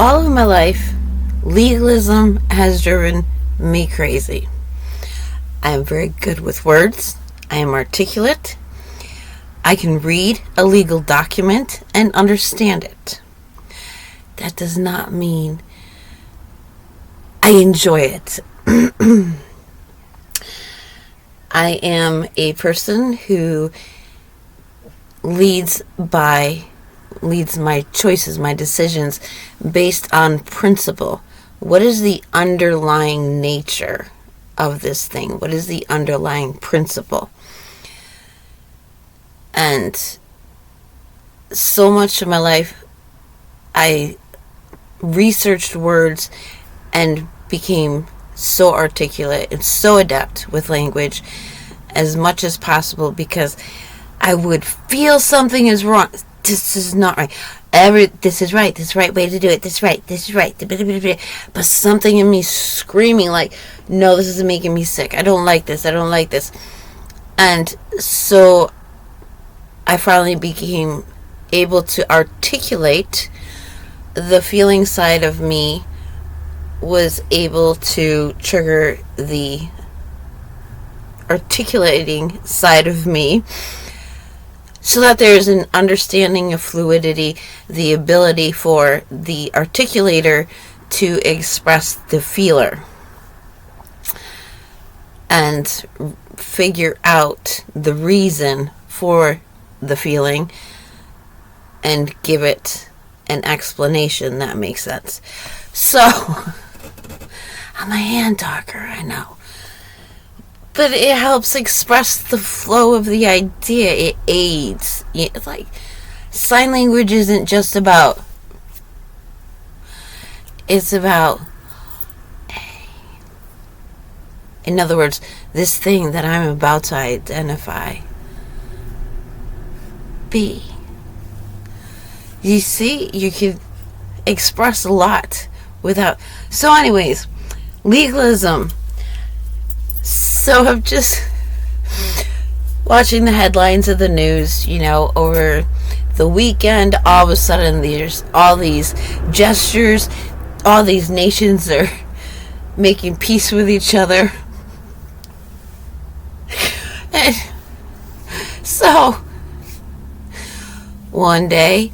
All of my life, legalism has driven me crazy. I am very good with words. I am articulate. I can read a legal document and understand it. That does not mean I enjoy it. I am a person who leads my choices, my decisions based on principle. What is the underlying nature of this thing? What is the underlying principle? And so much of my life, I researched words and became so articulate and so adept with language as much as possible, because I would feel something is wrong. This is not right. This is right. This is the right way to do it. This is right. This is right. But something in me screaming like, no, this is making me sick. I don't like this. I don't like this. And so I finally became able to articulate the feeling side of me, was able to trigger the articulating side of me, so that there's an understanding of fluidity, the ability for the articulator to express the feeler and figure out the reason for the feeling and give it an explanation that makes sense. So, I'm a hand talker, I know. But it helps express the flow of the idea. It aids. It's like, sign language isn't just about... It's about... In other words, this thing that I'm about to identify. B. You see, you can express a lot without... So anyways, legalism. So I'm just watching the headlines of the news, over the weekend. All of a sudden, there's all these gestures. All these nations are making peace with each other. And so, one day,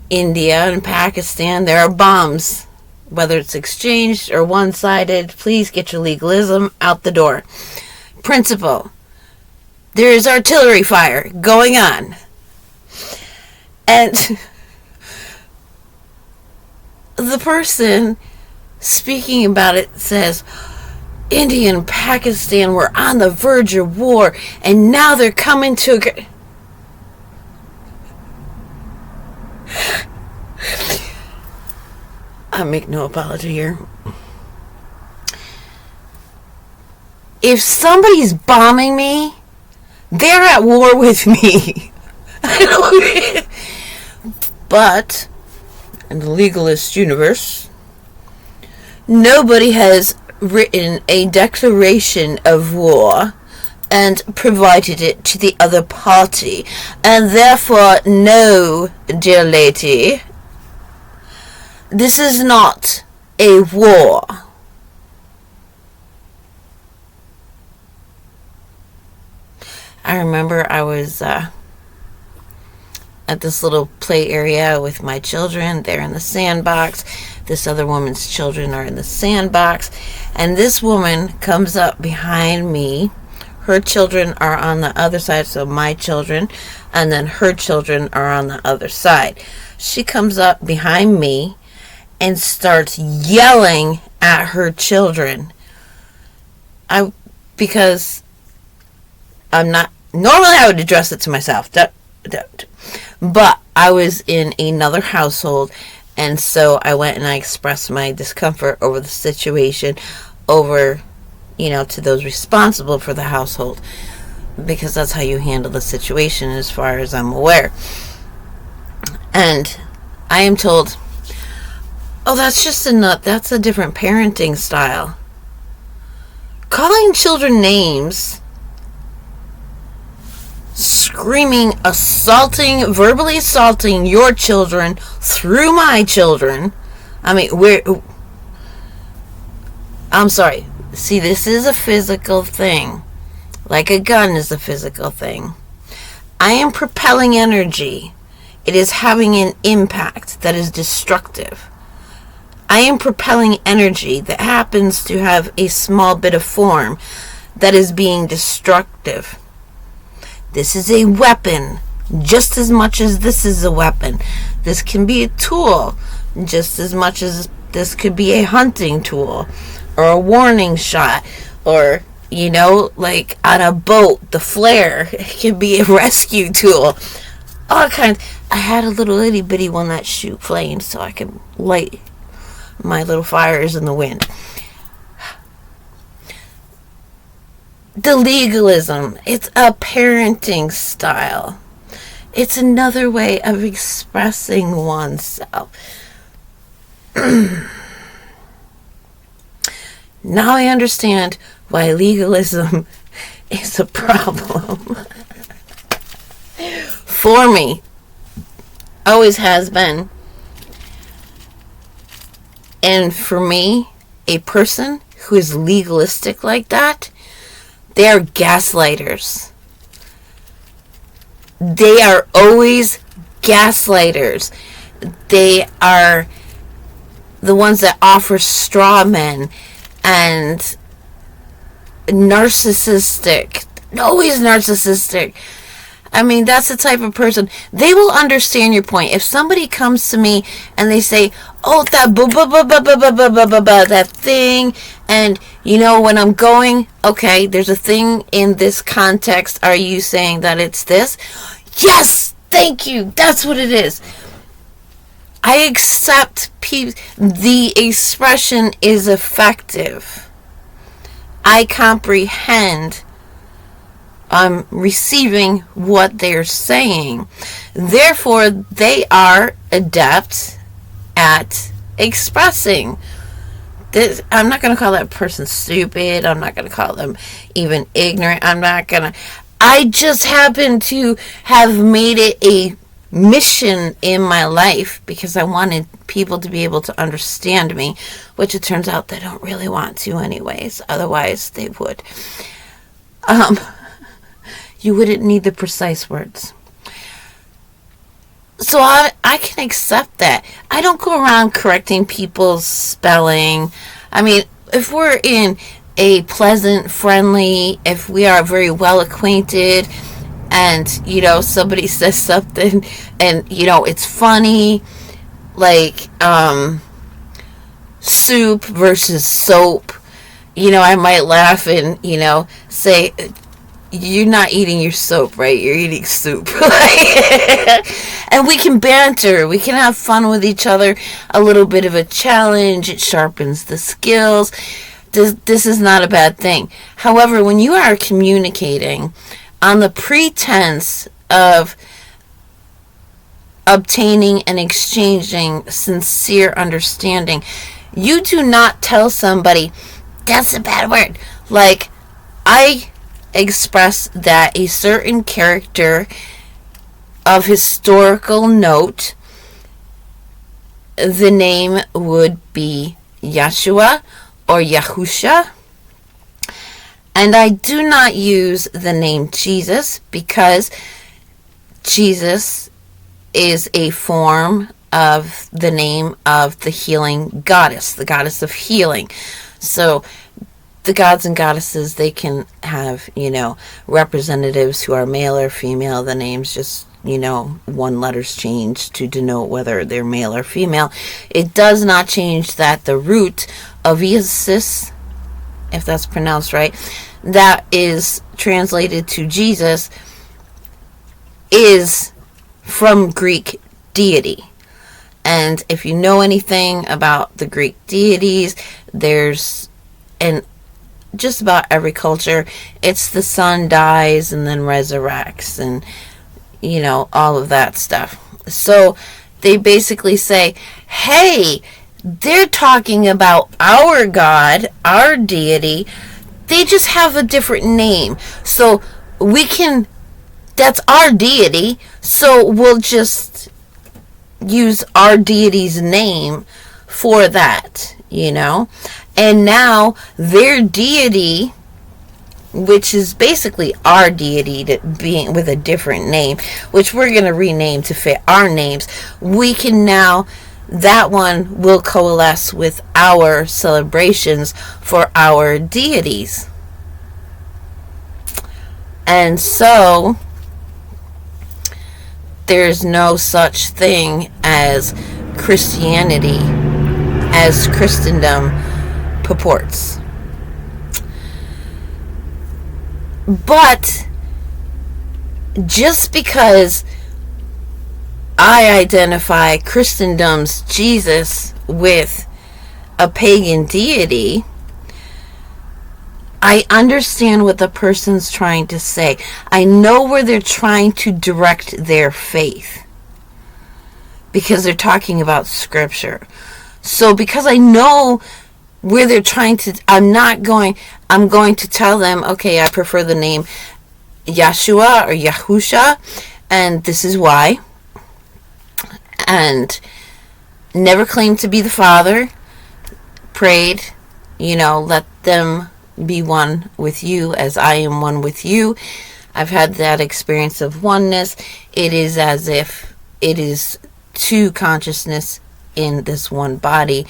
India and Pakistan, there are bombs. Whether it's exchanged or one-sided, please get your legalism out the door. Principle. There is artillery fire going on. And the person speaking about it says, India and Pakistan were on the verge of war, and now they're coming to... I make no apology here. If somebody's bombing me, they're at war with me. But in the legalist universe, nobody has written a declaration of war and provided it to the other party. And therefore, no, dear lady, this is not a war. I remember I was at this little play area with my children. They're in the sandbox. This other woman's children are in the sandbox. And this woman comes up behind me. Her children are on the other side, so my children, and then her children are on the other side. She comes up behind me and starts yelling at her children. Because I'm not... Normally I would address it to myself. But I was in another household, and so I went and I expressed my discomfort over the situation, over, to those responsible for the household. Because that's how you handle the situation as far as I'm aware. And I am told... Oh, that's a different parenting style. Calling children names, screaming, verbally assaulting your children through my children. I mean, I'm sorry. See, this is a physical thing. Like a gun is a physical thing. I am propelling energy. It is having an impact that is destructive. I am propelling energy that happens to have a small bit of form that is being destructive. This is a weapon just as much as this is a weapon. This can be a tool just as much as this could be a hunting tool or a warning shot, or, you know, like on a boat, the flare, it can be a rescue tool. All kinds. I had a little itty bitty one that shoot flames so I could light my little fires in the wind. The legalism, it's a parenting style. It's another way of expressing oneself. Now I understand why legalism is a problem. For me. Always has been. And for me, a person who is legalistic like that, they are gaslighters. They are always gaslighters. They are the ones that offer straw men and narcissistic. Always narcissistic. I mean, that's the type of person. They will understand your point. If somebody comes to me and they say, oh, that thing, and, you know, when I'm going, okay, there's a thing in this context. Are you saying that it's this? Yes, thank you. That's what it is. I accept the expression is effective. I comprehend. I'm receiving what they're saying. Therefore, they are adept at expressing. This, I'm not going to call that person stupid. I'm not going to call them even ignorant. I just happen to have made it a mission in my life because I wanted people to be able to understand me, which it turns out they don't really want to anyways. Otherwise, they would. You wouldn't need the precise words. So I can accept that. I don't go around correcting people's spelling. I mean, if we're in a pleasant, friendly, if we are very well acquainted, and, you know, somebody says something and, you know, it's funny, like soup versus soap, you know, I might laugh and, you know, say, you're not eating your soap, right? You're eating soup. And we can banter. We can have fun with each other. A little bit of a challenge. It sharpens the skills. This is not a bad thing. However, when you are communicating on the pretense of obtaining and exchanging sincere understanding, you do not tell somebody, that's a bad word. Like, I express that a certain character of historical note, the name would be Yeshua or Yahusha. And I do not use the name Jesus because Jesus is a form of the name of the healing goddess, the goddess of healing. So the gods and goddesses, they can have, you know, representatives who are male or female. The name's just, you know, one letter's changed to denote whether they're male or female. It does not change that the root of Isis, if that's pronounced right, that is translated to Jesus, is from Greek deity. And if you know anything about the Greek deities, there's an just about every culture, it's the sun dies and then resurrects and, you know, all of that stuff. So they basically say, hey, they're talking about our God, our deity. They just have a different name. So we can, that's our deity. So we'll just use our deity's name for that, And now their deity, which is basically our deity being with a different name, which we're going to rename to fit our names, we can now, that one will coalesce with our celebrations for our deities. And so there's no such thing as Christianity as Christendom purports. But just because I identify Christendom's Jesus with a pagan deity, I understand what the person's trying to say. I know where they're trying to direct their faith, because they're talking about scripture. So because I know where they're trying to, I'm going to tell them, okay, I prefer the name Yeshua or Yahusha, and this is why. And never claimed to be the Father. Prayed, let them be one with you as I am one with you. I've had that experience of oneness. It is as if it is two consciousness in this one body.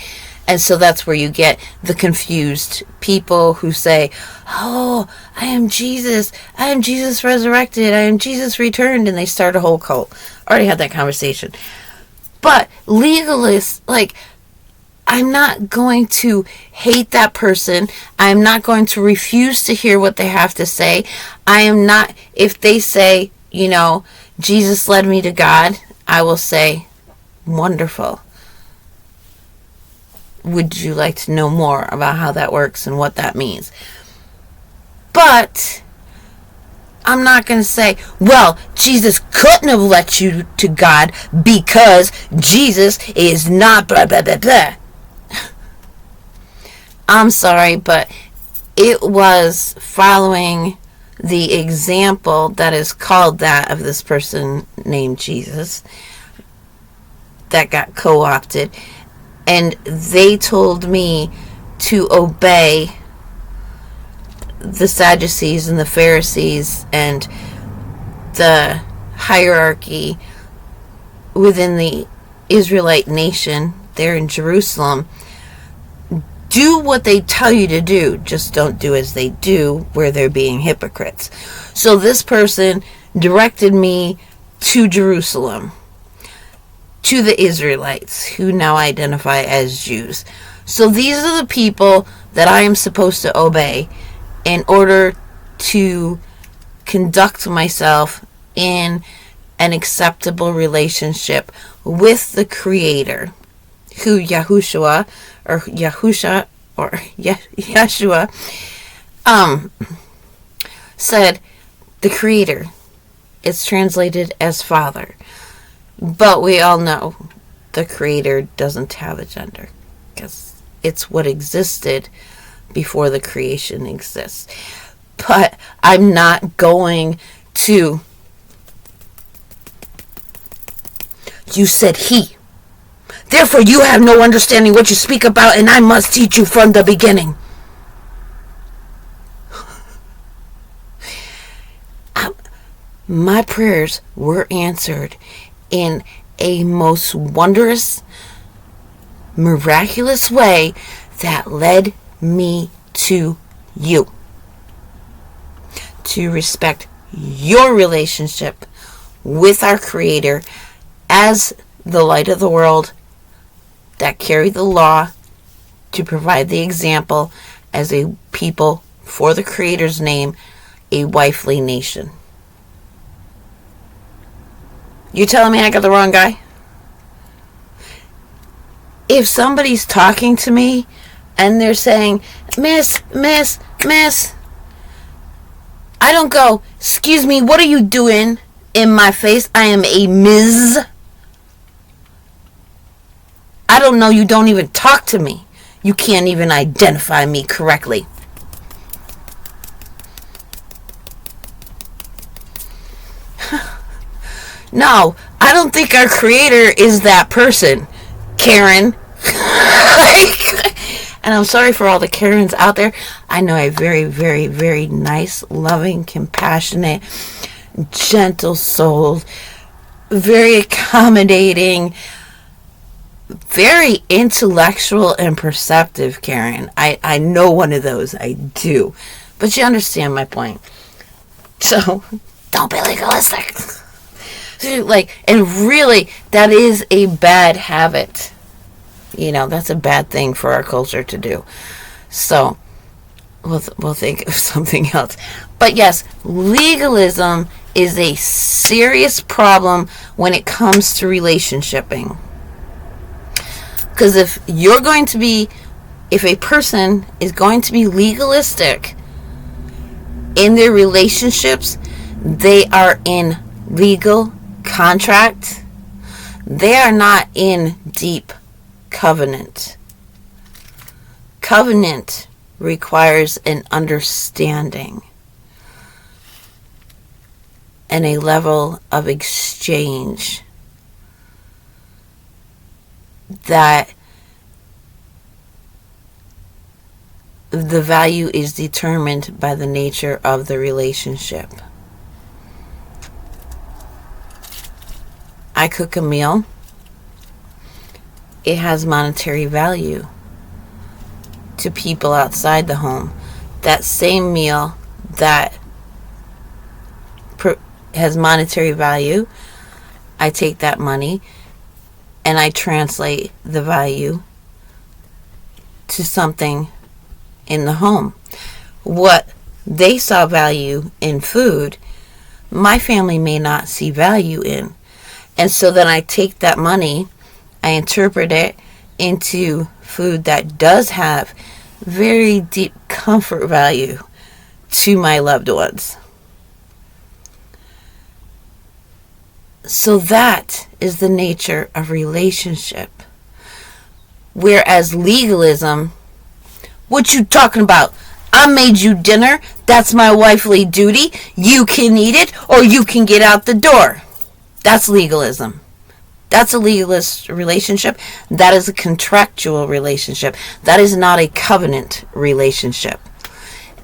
And so that's where you get the confused people who say, oh, I am Jesus resurrected, I am Jesus returned, and they start a whole cult. Already had that conversation. But legalists, I'm not going to hate that person. I'm not going to refuse to hear what they have to say. I am not, if they say, Jesus led me to God, I will say, wonderful. Would you like to know more about how that works and what that means? But I'm not going to say, well, Jesus couldn't have led you to God because Jesus is not blah, blah, blah, blah. I'm sorry, but it was following the example that is called that of this person named Jesus that got co-opted. And they told me to obey the Sadducees and the Pharisees and the hierarchy within the Israelite nation there in Jerusalem. Do what they tell you to do, just don't do as they do, where they're being hypocrites. So this person directed me to Jerusalem, to the Israelites, who now identify as Jews. So these are the people that I am supposed to obey in order to conduct myself in an acceptable relationship with the Creator, who Yahushua or Yahusha or Yeshua said, the Creator. It's translated as Father. But we all know the Creator doesn't have a gender, because it's what existed before the creation exists. But I'm not going to, you said he, therefore you have no understanding what you speak about, and I must teach you from the beginning. My prayers were answered in a most wondrous, miraculous way that led me to you. To respect your relationship with our Creator as the light of the world that carry the law, to provide the example as a people for the Creator's name, a wifely nation. You telling me I got the wrong guy? If somebody's talking to me and they're saying, Miss, I don't go, excuse me, what are you doing in my face? I am a Ms. I don't know, you don't even talk to me. You can't even identify me correctly. No, I don't think our Creator is that person, Karen. And I'm sorry for all the Karens out there. I know a very, very, very nice, loving, compassionate, gentle soul, very accommodating, very intellectual and perceptive Karen. I know one of those. I do. But you understand my point. So, don't be legalistic. And really, that is a bad habit. That's a bad thing for our culture to do. So, we'll think of something else. But yes, legalism is a serious problem when it comes to relationshiping. Because if a person is going to be legalistic in their relationships, they are in legal contract. They are not in deep covenant. Covenant requires an understanding and a level of exchange that the value is determined by the nature of the relationship. I cook a meal. It has monetary value to people outside the home. That same meal that has monetary value, I take that money and I translate the value to something in the home. What they saw value in food, my family may not see value in. And so then I take that money, I interpret it into food that does have very deep comfort value to my loved ones. So that is the nature of relationship. Whereas legalism, what you talking about? I made you dinner. That's my wifely duty. You can eat it or you can get out the door. That's legalism. That's a legalist relationship. That is a contractual relationship. That is not a covenant relationship.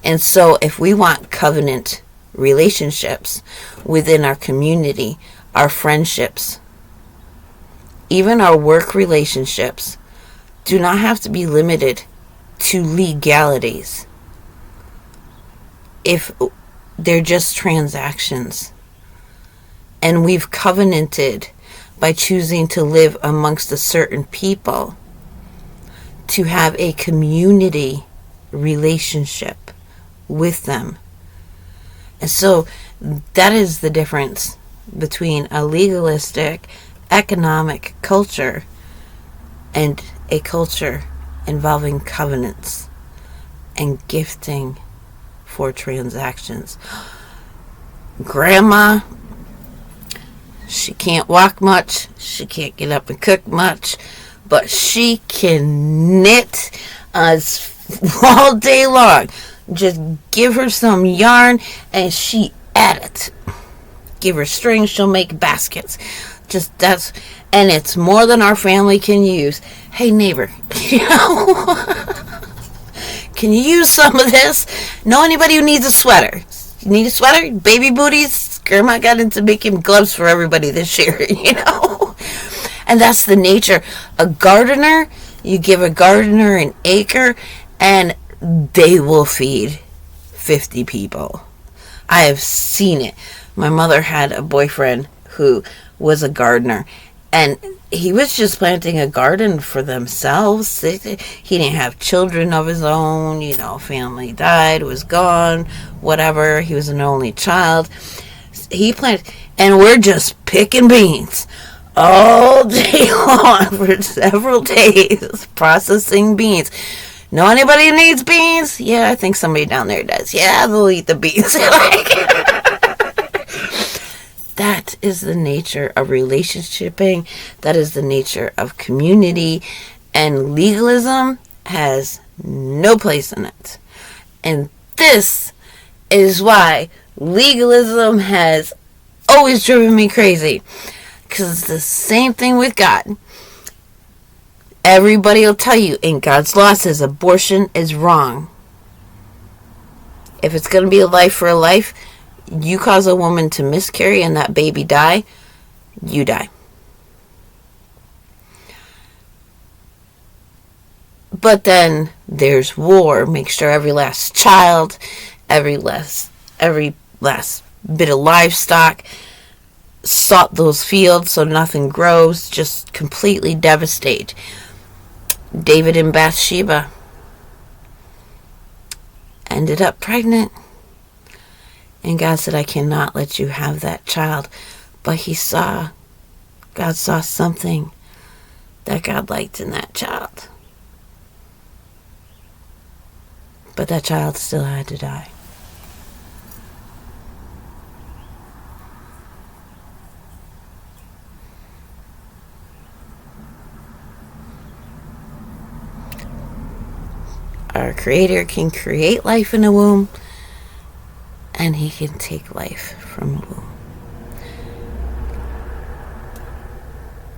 And so if we want covenant relationships within our community, our friendships, even our work relationships, do not have to be limited to legalities. If they're just transactions, and we've covenanted by choosing to live amongst a certain people to have a community relationship with them. And so that is the difference between a legalistic economic culture and a culture involving covenants and gifting for transactions. Grandma, she can't walk much, she can't get up and cook much, but she can knit all day long. Just give her some yarn and she at it. Give her string, she'll make baskets. And it's more than our family can use. Hey neighbor, can you use some of this? Know anybody who needs a sweater? You need a sweater? Baby booties? Grandma got into making gloves for everybody this year, And that's the nature. A gardener, you give a gardener an acre and they will feed 50 people. I have seen it. My mother had a boyfriend who was a gardener, and he was just planting a garden for themselves. He didn't have children of his own, family died, was gone, whatever. He was an only child. He planted, and we're just picking beans all day long for several days, processing beans. Know anybody who needs beans? Yeah, I think somebody down there does. Yeah, they'll eat the beans. That is the nature of relationshiping. That is the nature of community. And legalism has no place in it. And this is why legalism has always driven me crazy. Because it's the same thing with God. Everybody will tell you in God's law says abortion is wrong. If it's going to be a life for a life, you cause a woman to miscarry and that baby die, you die. But then there's war. Make sure every last child, every last bit of livestock sought those fields so nothing grows, just completely devastate. David and Bathsheba ended up pregnant. And God said, I cannot let you have that child. But God saw something that God liked in that child. But that child still had to die. Our Creator can create life in a womb, and He can take life from a womb.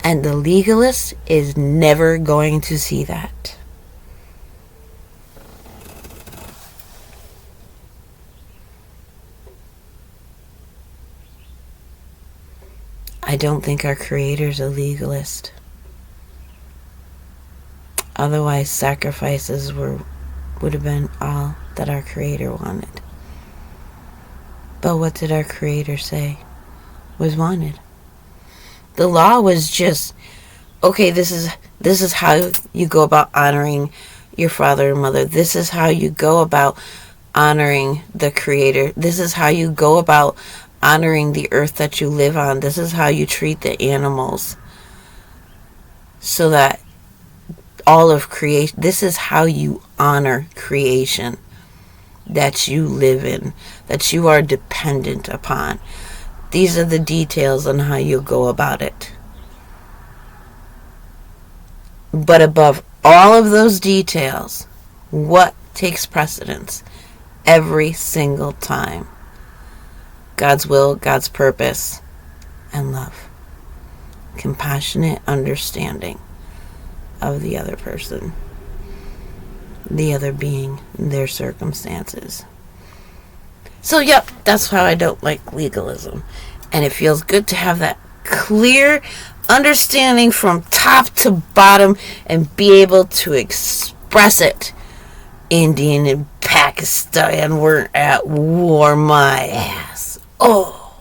And the legalist is never going to see that. I don't think our Creator's a legalist. Otherwise, sacrifices would have been all that our Creator wanted. But what did our Creator say was wanted? The law was just, okay, this is how you go about honoring your father and mother. This is how you go about honoring the Creator. This is how you go about honoring the earth that you live on. This is how you treat the animals. So that all of creation, this is how you honor creation that you live in, that you are dependent upon. These are the details on how you go about it. But above all of those details, what takes precedence every single time? God's will, God's purpose, and love. Compassionate understanding of the other person, the other being, their circumstances. So, yep, that's how I don't like legalism. And it feels good to have that clear understanding from top to bottom and be able to express it. Indian and Pakistan were at war, my ass. Oh.